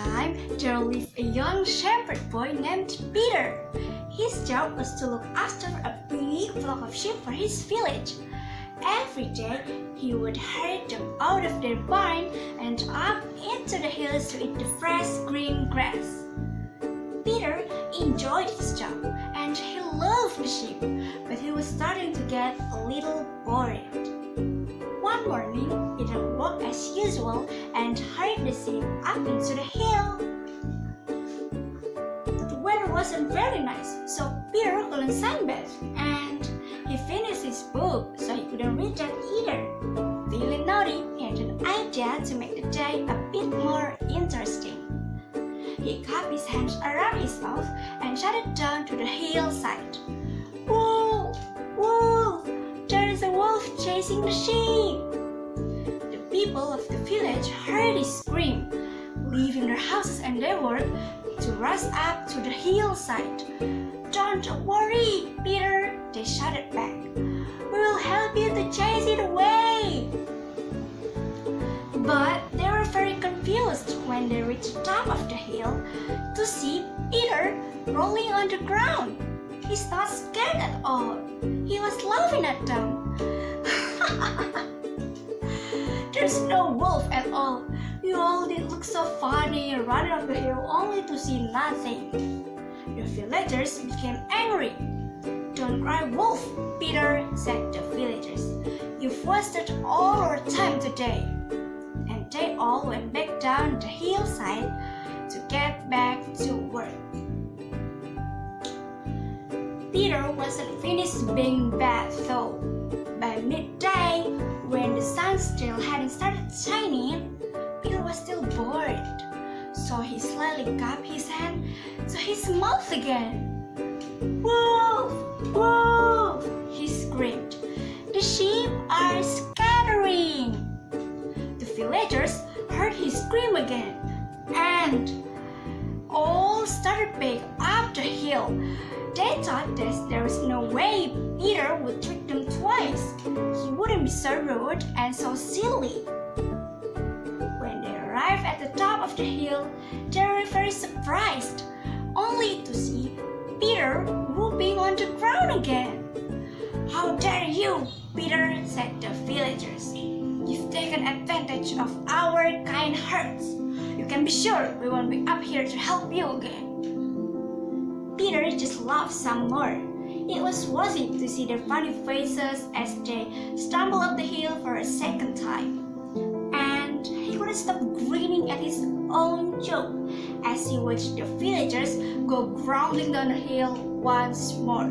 time, there lived a young shepherd boy named Peter. His job was to look after a big flock of sheep for his village. Every day, he would herd them out of their barn and up into the hills to eat the fresh green grass. Peter enjoyed his job and he loved the sheep, but he was starting to get a little bored. One morning, Peter woke as usual and herded the sheep up into the hill. The weather wasn't very nice, so Peter couldn't sunbathe, and he finished his book, so he couldn't read that either. Feeling naughty, he had an idea to make the day a bit more interesting. He cupped his hands around his mouth and shouted down to the hillside. "Wolf! Wolf! There is a wolf chasing the sheep!" The people of the village heard his scream, leaving their houses and their work to rush up to the hillside. "Don't worry, Peter," they shouted back. "We will help you to chase it away." But they were very confused when they reached the top of the hill to see Peter rolling on the ground. He's not scared at all. He was laughing at them. "There's no wolf at all. You all did look so funny running up the hill only to see nothing." The villagers became angry. "Don't cry wolf, Peter," said the villagers. "You've wasted all our time today." And they all went back down the hillside to get back to work. Peter wasn't finished being bad though. By midday, when the sun still hadn't started shining, Peter was still bored. So he slightly cupped his hand to his mouth again. "Wolf! Wolf!" he screamed. "The sheep are scattering!" The villagers heard his scream again and all started back up the hill. They thought that there was no way Peter would trick them twice. He wouldn't be so rude and so silly. When they arrived at the top of the hill, they were very surprised, only to see Peter whooping on the ground again. "How dare you, Peter," said the villagers. "You've taken advantage of our kind hearts. You can be sure we won't be up here to help you again." Peter just laughed some more. It was worthy to see their funny faces as they stumbled up the hill for a second time. And he couldn't stop grinning at his own joke as he watched the villagers go grumbling down the hill once more.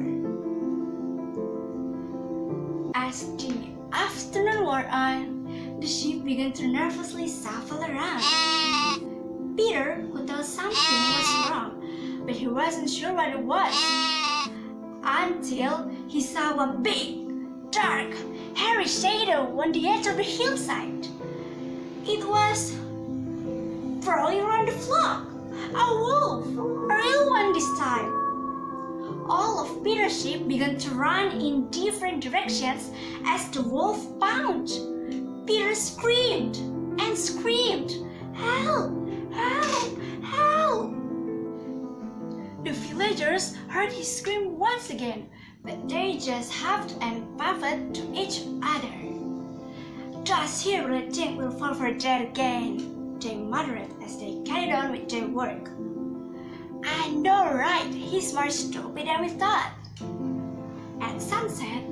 As the afternoon wore on, the sheep began to nervously shuffle around. Peter could tell something was wrong, but he wasn't sure what it was, until he saw a big, dark, hairy shadow on the edge of the hillside. It was prowling around the flock, a wolf, a real one this time. All of Peter's sheep began to run in different directions as the wolf pounced. Peter screamed and screamed, "Help! Help! Help!" The villagers heard his scream once again, but they just huffed and puffed to each other. "Just here really think we'll fall for that again," they muttered as they carried on with their work. "I know, right? He's more stupid than we thought." At sunset,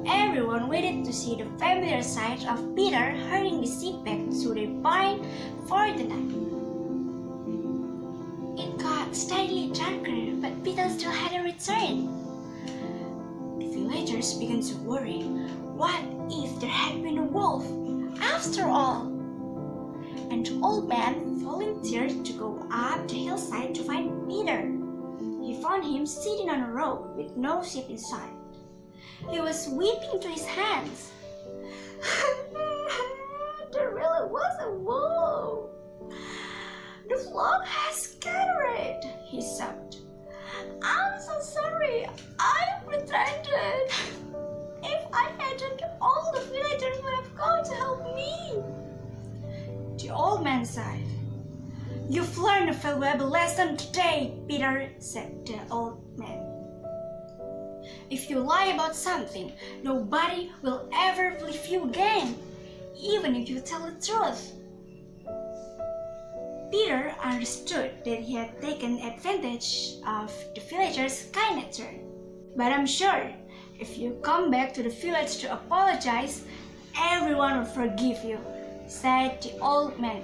everyone waited to see the familiar sight of Peter herding the sheep back to their barn for the night. It got steadily darker, but Peter still hadn't returned. The villagers began to worry. What if there had been a wolf after all? An old man volunteered to go up the hillside to find Peter. He found him sitting on a road with no sheep inside. He was weeping to his hands. "There really was a wolf. The flock has scattered," he sobbed. "I'm so sorry. I pretended. If I hadn't, all the villagers would have come to help me." The old man sighed. "You've learn a valuable lesson today, Peter, said the old man. If you lie about something, nobody will ever believe you again, even if you tell the truth. Peter understood that he had taken advantage of the villager's kind nature. But I'm sure if you come back to the village to apologize, everyone will forgive you, said the old man.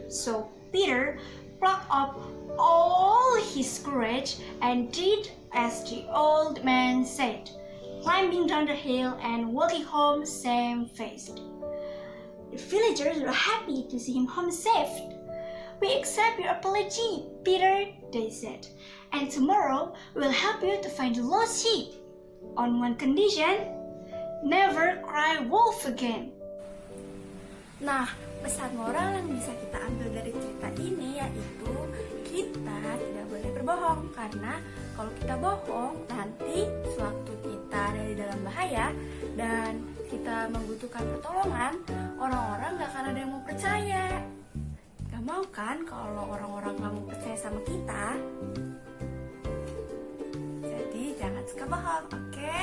So Peter plucked up all his courage and did as the old man said, climbing down the hill and walking home same-faced. The villagers were happy to see him home safe. We accept your apology, Peter, they said, and tomorrow we'll help you to find the lost sheep. On one condition, never cry wolf again. Nah, pesan moral yang bisa kita ambil dari cerita ini yaitu kita tidak boleh berbohong, karena kalau kita bohong nanti sewaktu kita ada di dalam bahaya dan kita membutuhkan pertolongan, orang-orang gak akan ada yang mau percaya. Gak mau kan kalau orang-orang gak mau percaya sama kita? Jadi jangan suka bohong, oke?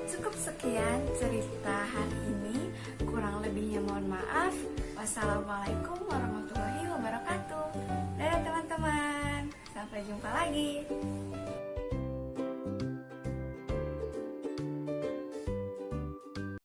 Cukup sekian cerita hari ini. Kurang lebihnya mohon maaf. Wassalamualaikum warahmatullahi wabarakatuh. Dadah teman-teman. Sampai jumpa lagi.